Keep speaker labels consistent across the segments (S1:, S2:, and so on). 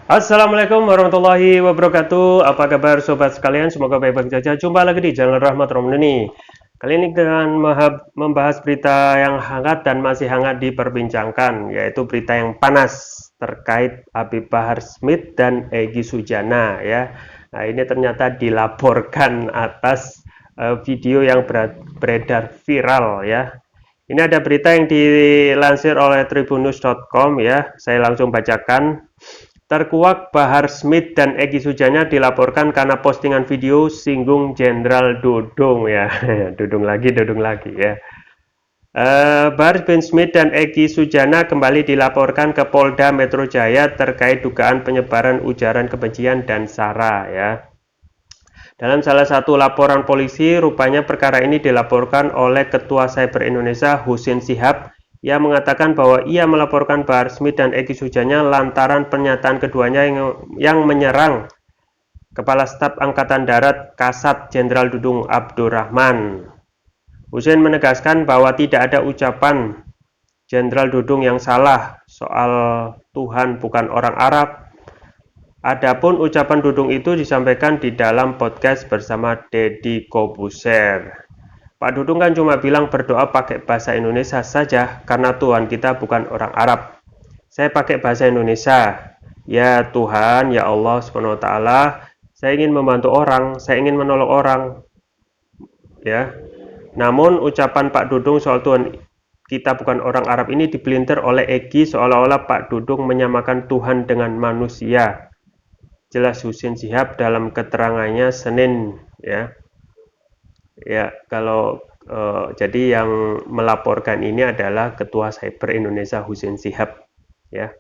S1: Assalamualaikum warahmatullahi wabarakatuh. Apa kabar sobat sekalian? Semoga baik-baik saja. Jumpa lagi di channel Rahmat Romdani. Kali ini dengan membahas berita yang hangat dan masih hangat diperbincangkan, yaitu berita yang panas terkait Habib Bahar Smith dan Egy Sujana ya. Nah, ini ternyata dilaporkan atas video yang beredar viral ya. Ini ada berita yang dilansir oleh tribunnews.com ya. Saya langsung bacakan. Terkuak Bahar Smith dan Egy Sujana dilaporkan karena postingan video singgung Jenderal Dudung ya. Dudung lagi ya. Bahar bin Smith dan Egy Sujana kembali dilaporkan ke Polda Metro Jaya terkait dugaan penyebaran ujaran kebencian dan sara ya. Dalam salah satu laporan polisi, rupanya perkara ini dilaporkan oleh Ketua Cyber Indonesia Husin Shihab yang mengatakan bahwa ia melaporkan Bahar Smith dan Egy Sujana lantaran pernyataan keduanya yang menyerang Kepala Staf Angkatan Darat Kasat Jenderal Dudung Abdurrahman. Husin menegaskan bahwa tidak ada ucapan Jenderal Dudung yang salah soal Tuhan bukan orang Arab. Adapun ucapan Dudung itu disampaikan di dalam podcast bersama Deddy Kobuser. Pak Dudung kan cuma bilang berdoa pakai bahasa Indonesia saja karena Tuhan kita bukan orang Arab. Saya pakai bahasa Indonesia. Ya Tuhan, ya Allah Subhanahu wa taala, saya ingin membantu orang, saya ingin menolong orang. Ya. Namun ucapan Pak Dudung soal Tuhan kita bukan orang Arab ini dipelintir oleh Egy seolah-olah Pak Dudung menyamakan Tuhan dengan manusia. Jelas Husin Shihab dalam keterangannya Senin ya. Ya, kalau jadi yang melaporkan ini adalah Ketua Cyber Indonesia Husin Shihab ya.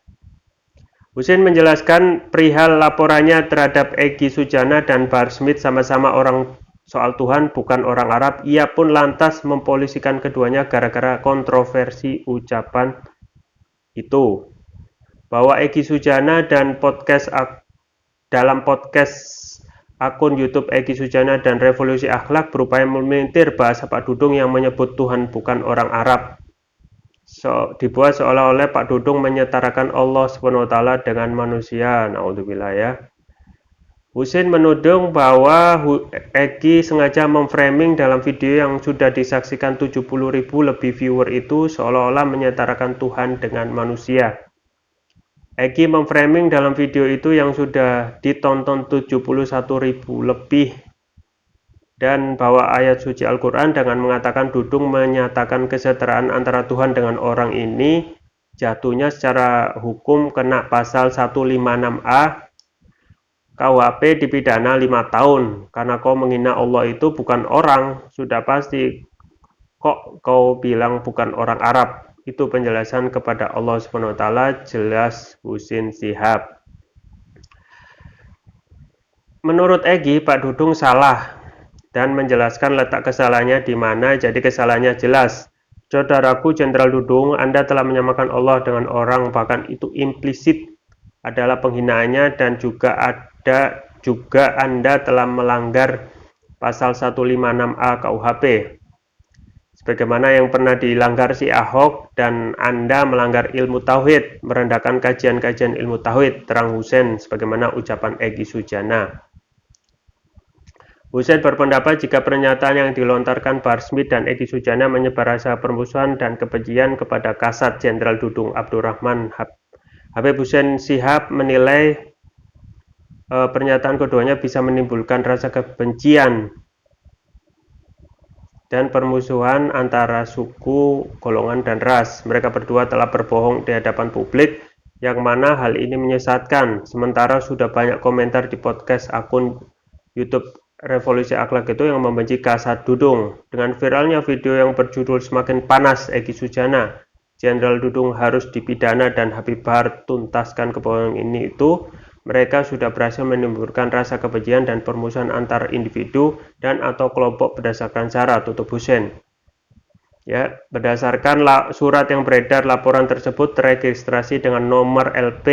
S1: Husin menjelaskan perihal laporannya terhadap Egy Sujana dan Bahar Smith sama-sama orang soal Tuhan bukan orang Arab. Ia pun lantas mempolisikan keduanya gara-gara kontroversi ucapan itu. Bahwa Egy Sujana dan dalam podcast akun YouTube Egy Sujana dan Revolusi Akhlak berupaya memintir bahasa Pak Dudung yang menyebut Tuhan bukan orang Arab. Dibuat seolah-olah Pak Dudung menyetarakan Allah SWT dengan manusia. Naudzubillah ya. Husin menuding bahwa Egy sengaja memframing dalam video yang sudah disaksikan 70.000 lebih viewer itu seolah-olah menyetarakan Tuhan dengan manusia. Egy memframing dalam video itu yang sudah ditonton 71.000 lebih dan bawa ayat suci Al-Quran dengan mengatakan Dudung menyatakan kesetaraan antara Tuhan dengan orang ini jatuhnya secara hukum kena pasal 156A KUHP dipidana 5 tahun karena kau menghina Allah itu bukan orang, sudah pasti kok kau bilang bukan orang Arab. Itu penjelasan kepada Allah SWT, jelas Husin Shihab. Menurut Egy, Pak Dudung salah dan menjelaskan letak kesalahannya di mana, jadi kesalahannya jelas. Saudaraku Jenderal Dudung, Anda telah menyamakan Allah dengan orang, bahkan itu implisit adalah penghinaannya dan juga Anda telah melanggar pasal 156A KUHP. Sebagaimana yang pernah dilanggar si Ahok dan Anda melanggar ilmu tauhid, merendahkan kajian-kajian ilmu tauhid, terang Husin sebagaimana ucapan Egy Sujana. Husin berpendapat jika pernyataan yang dilontarkan Bahar Smith dan Egy Sujana menyebar rasa permusuhan dan kebencian kepada Kasat Jenderal Dudung Abdurrahman. Habib Husin Shihab menilai pernyataan keduanya bisa menimbulkan rasa kebencian dan permusuhan antara suku, golongan, dan ras. Mereka berdua telah berbohong di hadapan publik, yang mana hal ini menyesatkan. Sementara sudah banyak komentar di podcast akun YouTube Revolusi Akhlak itu yang membenci Kasat Dudung. Dengan viralnya video yang berjudul Semakin Panas Egy Sujana, Jenderal Dudung harus dipidana dan Habib Bahar tuntaskan kebohongan ini itu, mereka sudah berhasil menimbulkan rasa kebencian dan permusuhan antar individu dan atau kelompok berdasarkan sara, tutup Husin. Ya, berdasarkan surat yang beredar, laporan tersebut terregistrasi dengan nomor LP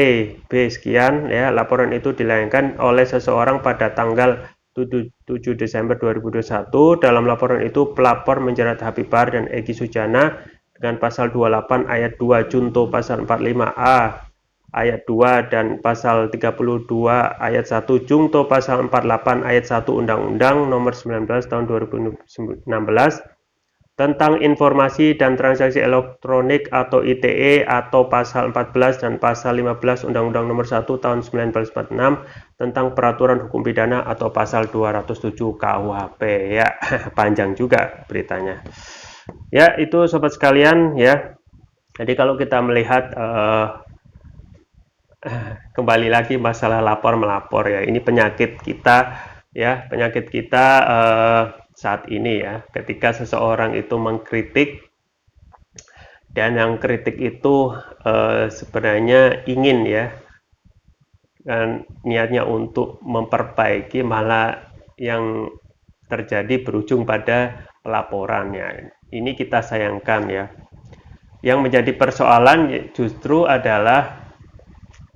S1: B sekian. Ya, laporan itu dilayangkan oleh seseorang pada tanggal 7 Desember 2021. Dalam laporan itu, pelapor menjerat Habib Bahar dan Egy Sujana dengan pasal 28 ayat 2 junto pasal 45A ayat 2 dan pasal 32 ayat 1 jungto pasal 48 ayat 1 Undang-Undang Nomor 19 tahun 2016 tentang informasi dan transaksi elektronik atau ITE atau pasal 14 dan pasal 15 Undang-Undang Nomor 1 tahun 1946 tentang peraturan hukum pidana atau pasal 207 KUHP. Ya, panjang juga beritanya. Ya, itu sobat sekalian ya. Jadi kalau kita melihat kembali lagi masalah lapor melapor ya, ini penyakit kita ya, penyakit kita saat ini ya, ketika seseorang itu mengkritik dan yang kritik itu sebenarnya ingin ya, dan niatnya untuk memperbaiki, malah yang terjadi berujung pada pelaporannya. Ini kita sayangkan ya. Yang menjadi persoalan justru adalah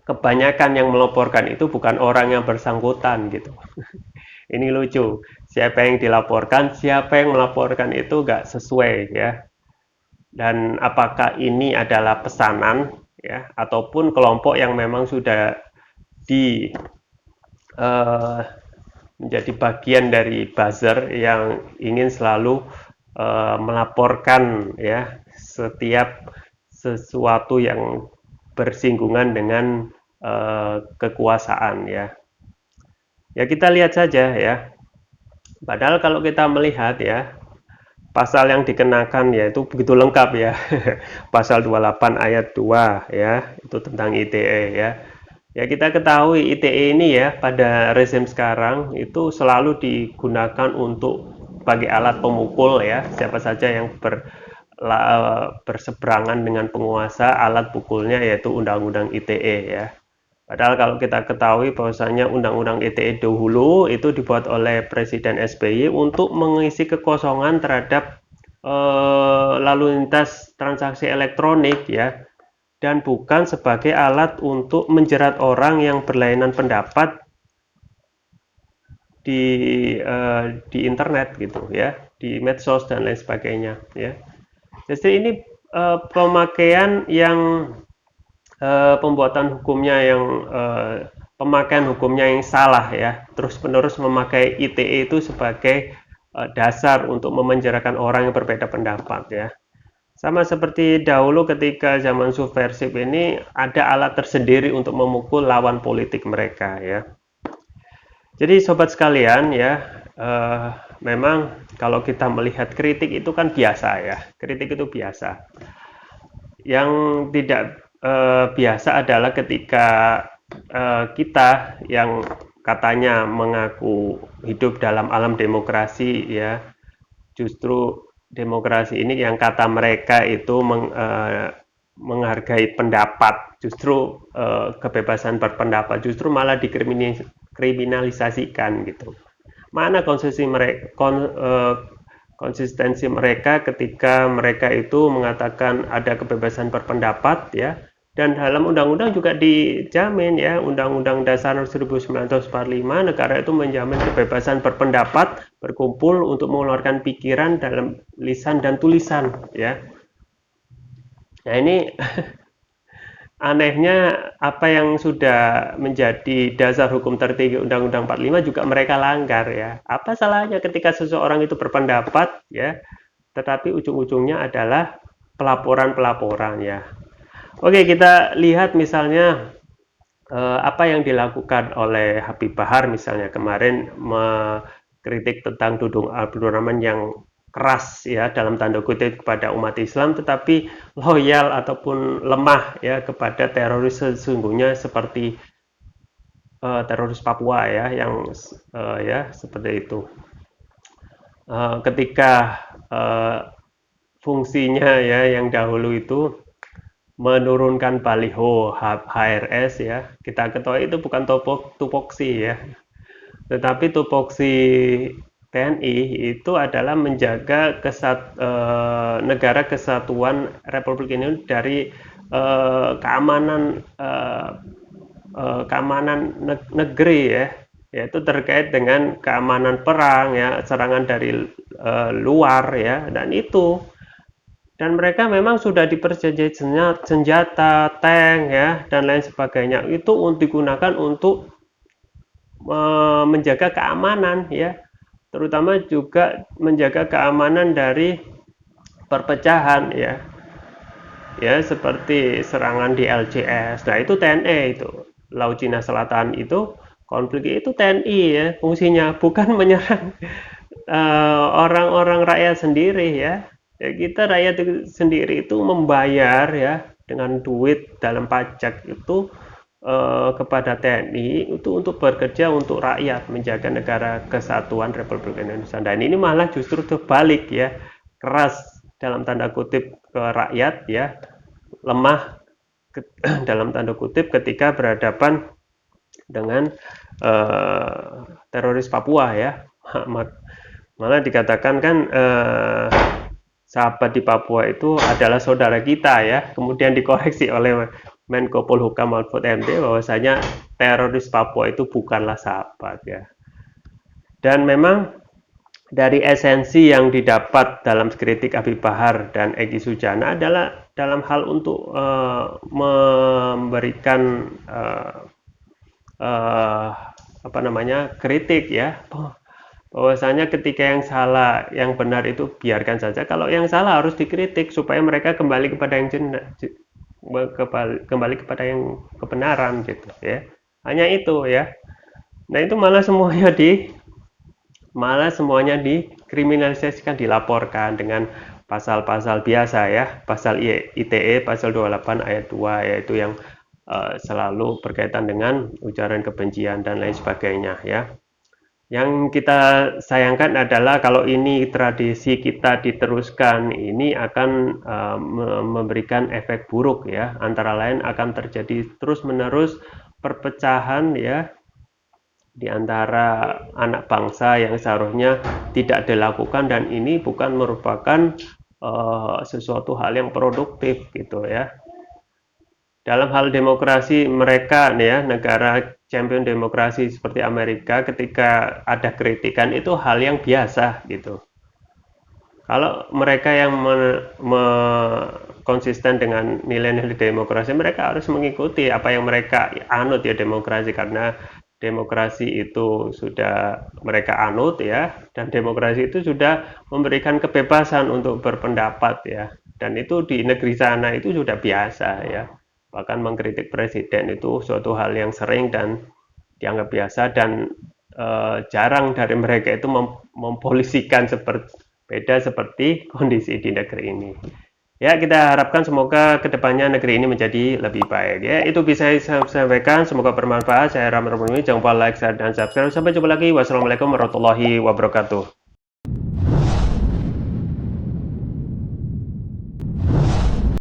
S1: kebanyakan yang melaporkan itu bukan orang yang bersangkutan gitu. Ini lucu, siapa yang dilaporkan, siapa yang melaporkan itu nggak sesuai ya. Dan apakah ini adalah pesanan ya, ataupun kelompok yang memang sudah di menjadi bagian dari buzzer yang ingin selalu melaporkan ya setiap sesuatu yang bersinggungan dengan kekuasaan ya. Ya kita lihat saja ya. Padahal kalau kita melihat ya, pasal yang dikenakan yaitu begitu lengkap ya. Pasal 28 ayat 2 ya, itu tentang ITE ya. Ya kita ketahui ITE ini ya pada rezim sekarang itu selalu digunakan untuk sebagai alat pemukul ya. Siapa saja yang berseberangan dengan penguasa, alat pukulnya yaitu Undang-Undang ITE ya. Padahal kalau kita ketahui bahwasanya Undang-Undang ITE dahulu itu dibuat oleh Presiden SBY untuk mengisi kekosongan terhadap lalu lintas transaksi elektronik ya, dan bukan sebagai alat untuk menjerat orang yang berlainan pendapat di internet gitu ya, di medsos dan lain sebagainya ya. Jadi ini pemakaian yang pembuatan hukumnya yang pemakaian hukumnya yang salah ya, terus-menerus memakai ITE itu sebagai dasar untuk memenjarakan orang yang berbeda pendapat ya. Sama seperti dahulu ketika zaman subversif ini ada alat tersendiri untuk memukul lawan politik mereka ya. Jadi sobat sekalian ya, memang kalau kita melihat kritik itu kan biasa ya, kritik itu biasa. Yang tidak biasa adalah ketika kita yang katanya mengaku hidup dalam alam demokrasi ya, justru demokrasi ini yang kata mereka itu menghargai pendapat, justru kebebasan berpendapat justru malah dikriminalisasikan gitu. Mana konsistensi mereka ketika mereka itu mengatakan ada kebebasan berpendapat ya, dan dalam undang-undang juga dijamin ya, Undang-Undang Dasar 1945 negara itu menjamin kebebasan berpendapat, berkumpul untuk mengeluarkan pikiran dalam lisan dan tulisan ya. Nah ini anehnya apa yang sudah menjadi dasar hukum tertinggi Undang-Undang 45 juga mereka langgar ya. Apa salahnya ketika seseorang itu berpendapat ya, tetapi ujung-ujungnya adalah pelaporan-pelaporan ya. Oke, kita lihat misalnya apa yang dilakukan oleh Habib Bahar misalnya kemarin mengkritik tentang Dudung Abdul Rahman yang keras ya dalam tanda kutip kepada umat Islam, tetapi loyal ataupun lemah ya kepada teroris sesungguhnya seperti teroris Papua ya, yang ya seperti itu. Ketika fungsinya ya yang dahulu itu menurunkan baliho HRS ya, kita ketahui itu bukan tupoksi ya, tetapi tupoksi TNI itu adalah menjaga negara kesatuan Republik Indonesia dari keamanan negeri ya, yaitu terkait dengan keamanan perang ya, serangan dari luar ya, dan itu dan mereka memang sudah dipersenjatai senjata, tank ya dan lain sebagainya itu digunakan untuk menjaga keamanan ya, terutama juga menjaga keamanan dari perpecahan ya. Ya seperti serangan di LCS. Nah, itu TNI itu. Laut Cina Selatan itu konflik itu TNI ya fungsinya, bukan menyerang orang-orang rakyat sendiri ya. Ya kita rakyat sendiri itu membayar ya dengan duit dalam pajak itu kepada TNI itu untuk bekerja untuk rakyat, menjaga negara kesatuan Republik Indonesia. Dan ini malah justru terbalik ya, keras dalam tanda kutip ke rakyat ya, lemah dalam tanda kutip ketika berhadapan dengan teroris Papua ya. Malah dikatakan kan sahabat di Papua itu adalah saudara kita ya, kemudian dikoreksi oleh Menko Polhukam Mahfud MD bahwasanya teroris Papua itu bukanlah sahabat ya. Dan memang dari esensi yang didapat dalam kritik Habib Bahar dan Egy Sujana adalah dalam hal untuk memberikan kritik ya, bahwasanya ketika yang salah yang benar itu biarkan saja, kalau yang salah harus dikritik supaya mereka kembali kepada yang kembali kepada yang kebenaran gitu ya, hanya itu ya. Nah itu malah semuanya dikriminalisasikan, dilaporkan dengan pasal-pasal biasa ya, pasal ITE pasal 28 ayat 2 yaitu yang selalu berkaitan dengan ujaran kebencian dan lain sebagainya ya. Yang kita sayangkan adalah kalau ini tradisi kita diteruskan, ini akan memberikan efek buruk ya. Antara lain akan terjadi terus-menerus perpecahan ya di antara anak bangsa yang seharusnya tidak dilakukan, dan ini bukan merupakan sesuatu hal yang produktif gitu ya. Dalam hal demokrasi mereka nih ya, negara champion demokrasi seperti Amerika, ketika ada kritikan itu hal yang biasa gitu. Kalau mereka yang konsisten dengan nilai-nilai demokrasi, mereka harus mengikuti apa yang mereka anut ya, demokrasi, karena demokrasi itu sudah mereka anut ya, dan demokrasi itu sudah memberikan kebebasan untuk berpendapat ya, dan itu di negeri sana itu sudah biasa ya. Bahkan mengkritik presiden itu suatu hal yang sering dan dianggap biasa, dan jarang dari mereka itu mempolisikan seperti kondisi di negeri ini. Ya, kita harapkan semoga kedepannya negeri ini menjadi lebih baik ya. Itu bisa saya sampaikan, semoga bermanfaat. Saya Rahmat Rahmi, jangan lupa like, share, dan subscribe. Sampai jumpa lagi. Wassalamualaikum warahmatullahi wabarakatuh.